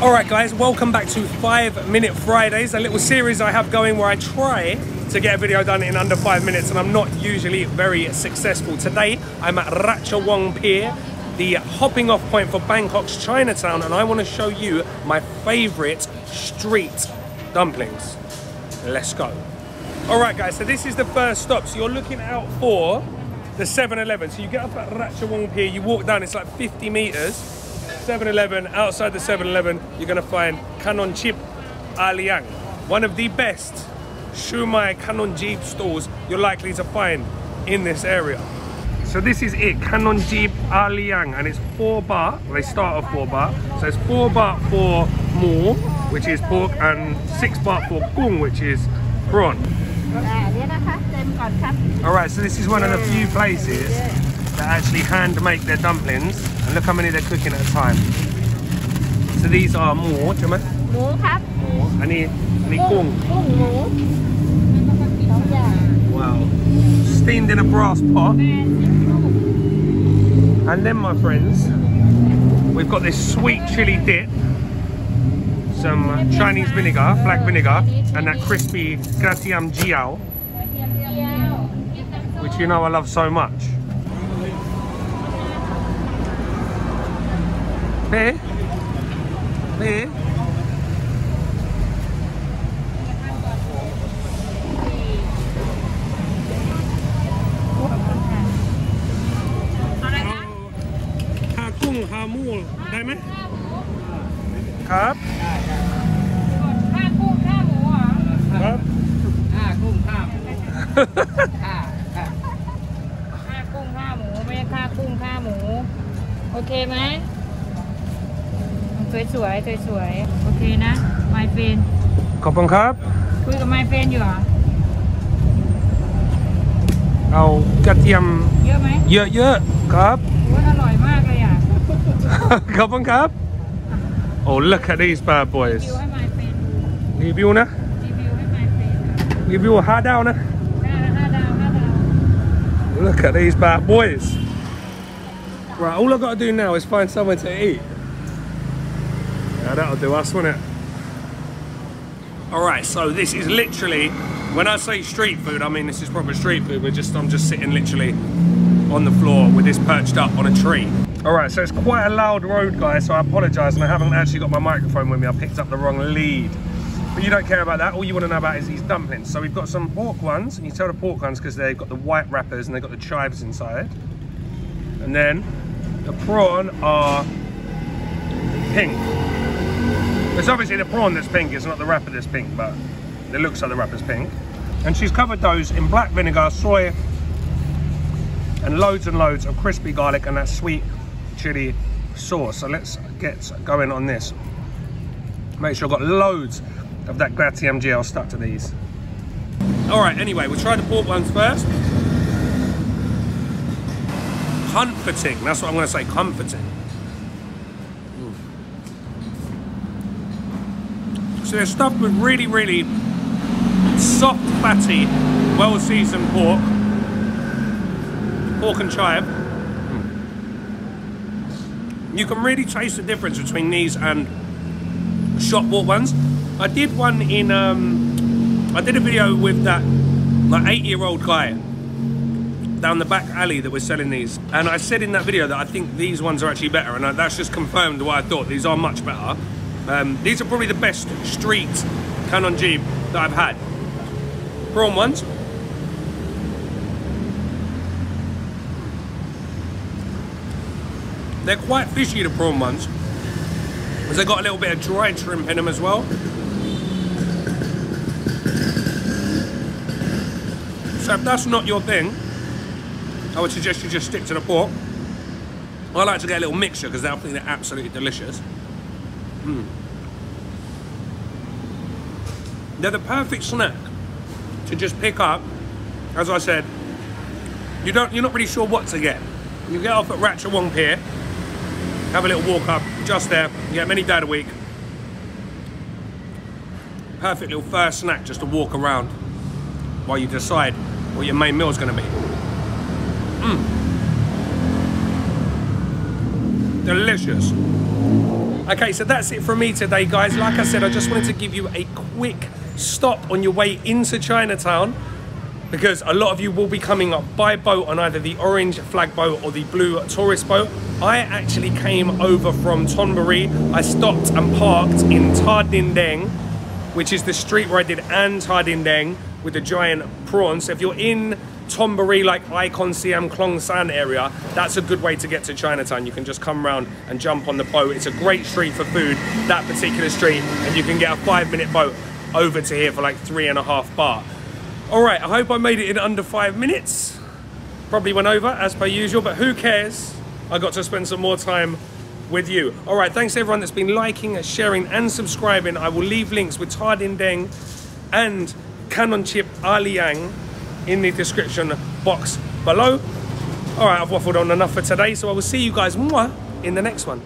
Alright guys, welcome back to 5 Minute Fridays, a little series I have going where I try to get a video done in under 5 minutes and I'm not usually very successful. Today I'm at Ratchawong Pier, the hopping off point for Bangkok's Chinatown, and I want to show you my favourite street dumplings. Let's go. Alright guys, so this is the first stop, so you're looking out for the 7-Eleven. So you get up at Ratchawong Pier, you walk down, it's like 50 metres. 7-Eleven, outside the 7-Eleven, you're going to find Kanom Jean Ar Liang, one of the best shumai Kanom Jean stalls you're likely to find in this area. So this is it, Kanom Jean Ar Liang, and it's 4 baht. Well, they start at 4 baht. So it's 4 baht for mu, which is pork, and 6 baht for gung, which is prawn. Alright, so this is one of the few places that actually hand make their dumplings, and look how many they're cooking at a time. So these are mu, and gung. Wow. Steamed in a brass pot. And then, my friends, we've got this sweet chili dip, some Chinese vinegar, black vinegar, and that crispy Kanom Jiao, which you know I love so much. Here. Here. Haกุ้ง ha หมูได้ไหมครับ Ha กุ้ง ha หมูเหรอ ครับ Ha กุ้ง ha หมู Ha กุ้ง ha หมูไม่ใช่Ha กุ้ง ha หมูโอเคไหมสวยๆสวยๆโอเคนะ my friend ขอบคุณครับ คุยกับ my friend อยู่เหรอ เอากระเทียม เยอะไหม เยอะๆครับ โอ้ยอร่อยมากเลยอ่ะ ขอบคุณครับ Oh, look at these bad รี boys. วิวให้ my friend รีวิวนะ รีวิวให้ my friend รีวิว5 ดาวนะ 5 ดาว Look at these bad boys. Right, all I've got to do now is find somewhere to eat. Yeah, that'll do us, won't it? Alright, so this is literally, when I say street food, I mean this is proper street food. I'm just sitting literally on the floor with this perched up on a tree. Alright, so it's quite a loud road, guys, so I apologise, and I haven't actually got my microphone with me. I picked up the wrong lead. But you don't care about that. All you want to know about is these dumplings. So we've got some pork ones, and you tell the pork ones because they've got the white wrappers and they've got the chives inside. And then the prawn are pink. It's obviously the prawn that's pink, it's not the wrapper that's pink, but it looks like the wrapper's pink. And she's covered those in black vinegar, soy, and loads of crispy garlic and that sweet chili sauce. So let's get going on this. Make sure I've got loads of that Kanom Jiao stuck to these. Alright, anyway, we'll try the pork ones first. Comforting, that's what I'm going to say, comforting. So they're stuffed with really, really soft, fatty, well-seasoned pork and chive. You can really taste the difference between these and shop bought ones. I did one in, I did a video with that like 8-year-old guy down the back alley that was selling these, and I said in that video that I think these ones are actually better, and that's just confirmed what I thought. These are much better. These are probably the best street Kanom Jean that I've had. Prawn ones. They're quite fishy, the prawn ones, because they've got a little bit of dried shrimp in them as well. So if that's not your thing, I would suggest you just stick to the pork. I like to get a little mixture because I think they're absolutely delicious. They're the perfect snack to just pick up. As I said, you're not really sure what to get. You get off at Ratchawong Pier, have a little walk up just there, you get them any day of the week. Perfect little first snack just to walk around while you decide what your main meal is going to be. Delicious. Okay, so that's it from me today, guys. Like I said, I just wanted to give you a quick stop on your way into Chinatown, because a lot of you will be coming up by boat on either the orange flag boat or the blue tourist boat. I actually came over from Thonburi. I stopped and parked in Ta Dinh Deng, which is the street where I did An Ta Dinh Deng with the giant prawns. So if you're in Thonburi, like Icon Siam Klong San area, that's a good way to get to Chinatown. You can just come around and jump on the boat. It's a great street for food, that particular street, and you can get a 5-minute boat over to here for like 3.5 baht. All right, I hope I made it in under 5 minutes. Probably went over as per usual, but who cares? I got to spend some more time with you. All right, thanks to everyone that's been liking, sharing and subscribing. I will leave links with Ta Dinh Deng and Kanom Jean Ar Liang in the description box below. All right, I've waffled on enough for today, so I will see you guys in the next one.